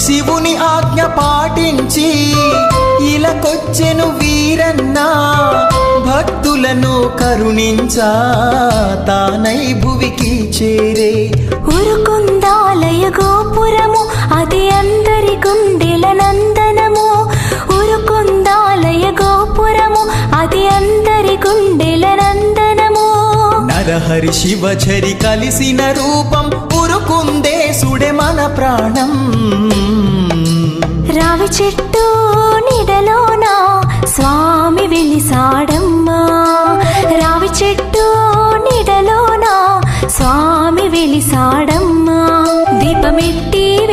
శివుని ఆజ్ఞ పాటించి ఇలకొచ్చెను వీరన్న, భక్తులను కరుణించా తానై భువికి చేరే. ఉరుకుందాలయ గోపురము అది అందరి గుండెల నందనము. ఉరుకుందాలయ గోపురము అది అందరి గుండెల నందనము. నరహరి శివఝరి కలిసిన రూపం ఉరుకుందేశుడే మన ప్రాణం. రావి చెట్టు నీడలోన స్వామి వెలిసాడమ్మా. రావి చెట్టు నీడలోన స్వామి వెలిసాడమ్మా. దీపమెట్టి